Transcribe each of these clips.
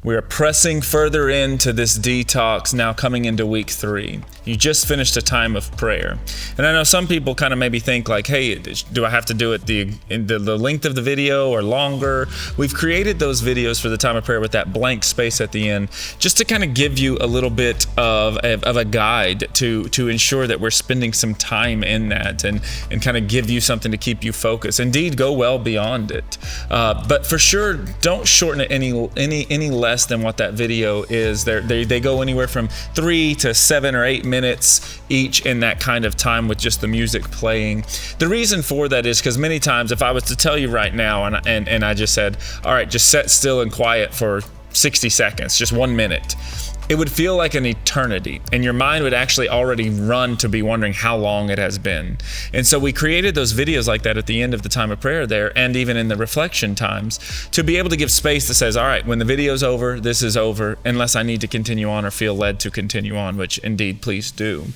We are pressing further into this detox, now coming into week 3. You just finished a time of prayer. And I know some people kind of maybe think like, hey, do I have to do it in the length of the video or longer? We've created those videos for the time of prayer with that blank space at the end, just to kind of give you a little bit of a guide to ensure that we're spending some time in that and kind of give you something to keep you focused. Indeed, go well beyond it. But for sure, don't shorten it any less than what that video is. They go anywhere from 3 to 7 or 8 minutes each in that kind of time with just the music playing. The reason for that is because many times if I was to tell you right now and I just said, all right, just sit still and quiet for 60 seconds, just 1 minute, it would feel like an eternity, and your mind would actually already run to be wondering how long it has been. And so we created those videos like that at the end of the time of prayer there, and even in the reflection times, to be able to give space that says, all right, when the video's over, this is over, unless I need to continue on or feel led to continue on, which indeed, please do.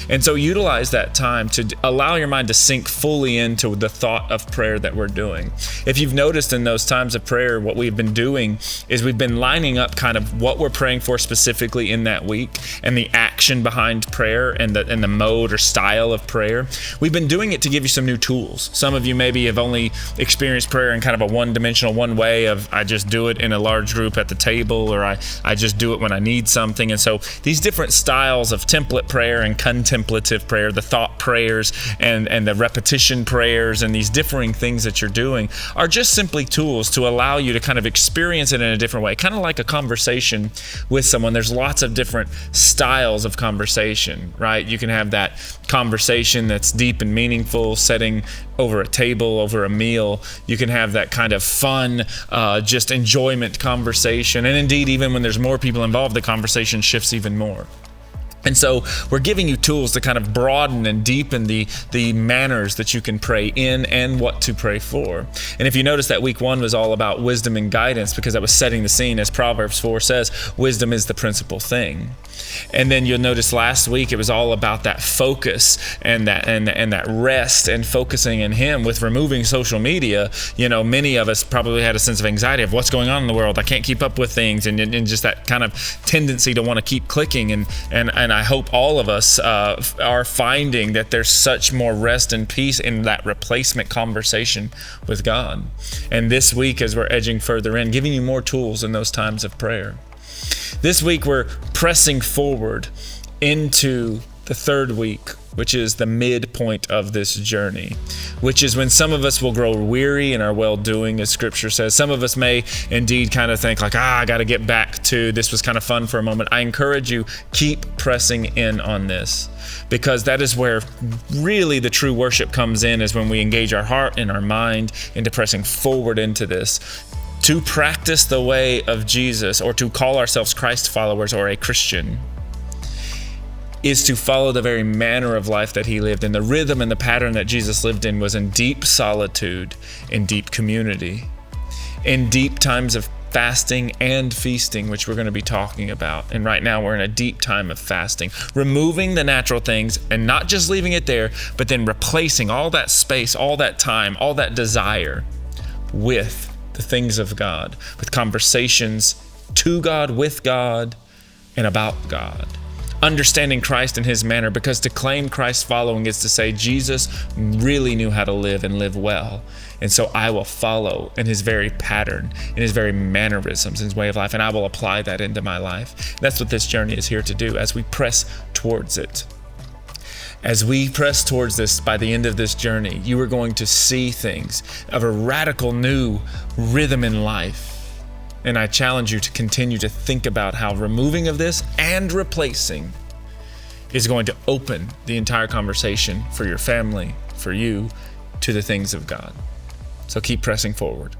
And so utilize that time to allow your mind to sink fully into the thought of prayer that we're doing. If you've noticed in those times of prayer, what we've been doing is we've been lining up kind of what we're praying for specifically in that week and the action behind prayer and the mode or style of prayer. We've been doing it to give you some new tools. Some of you maybe have only experienced prayer in kind of a one-dimensional, one way of I just do it in a large group at the table, or I just do it when I need something. And so these different styles of template prayer and contemplative prayer, the thought prayers and the repetition prayers, and these differing things that you're doing are just simply tools to allow you to kind of experience it in a different way, kind of like a conversation with someone. There's lots of different styles of conversation, right? You can have that conversation that's deep and meaningful, setting over a table, over a meal. You can have that kind of fun, just enjoyment conversation. And indeed, even when there's more people involved, the conversation shifts even more. And so we're giving you tools to kind of broaden and deepen the manners that you can pray in and what to pray for. And if you notice that week 1 was all about wisdom and guidance, because that was setting the scene, as Proverbs 4 says, wisdom is the principal thing. And then you'll notice last week it was all about that focus and that rest and focusing in Him with removing social media. You know, many of us probably had a sense of anxiety of what's going on in the world. I can't keep up with things, and just that kind of tendency to want to keep clicking. And I hope all of us are finding that there's such more rest and peace in that replacement conversation with God. And this week, as we're edging further in, giving you more tools in those times of prayer. This week, we're pressing forward into the 3rd week, which is the midpoint of this journey, which is when some of us will grow weary in our well-doing, as Scripture says. Some of us may indeed kind of think like, I got to get back to this was kind of fun for a moment. I encourage you, keep pressing in on this, because that is where really the true worship comes in, is when we engage our heart and our mind into pressing forward into this. To practice the way of Jesus, or to call ourselves Christ followers or a Christian, is to follow the very manner of life that He lived. And the rhythm and the pattern that Jesus lived in was in deep solitude, in deep community, in deep times of fasting and feasting, which we're going to be talking about. And right now we're in a deep time of fasting, removing the natural things and not just leaving it there, but then replacing all that space, all that time, all that desire with the things of God, with conversations to God, with God, and about God. Understanding Christ and His manner, because to claim Christ following is to say Jesus really knew how to live and live well. And so I will follow in His very pattern, in His very mannerisms, in His way of life, and I will apply that into my life. That's what this journey is here to do as we press towards it. As we press towards this, by the end of this journey, you are going to see things of a radical new rhythm in life. And I challenge you to continue to think about how removing of this and replacing is going to open the entire conversation for your family, for you, to the things of God. So keep pressing forward.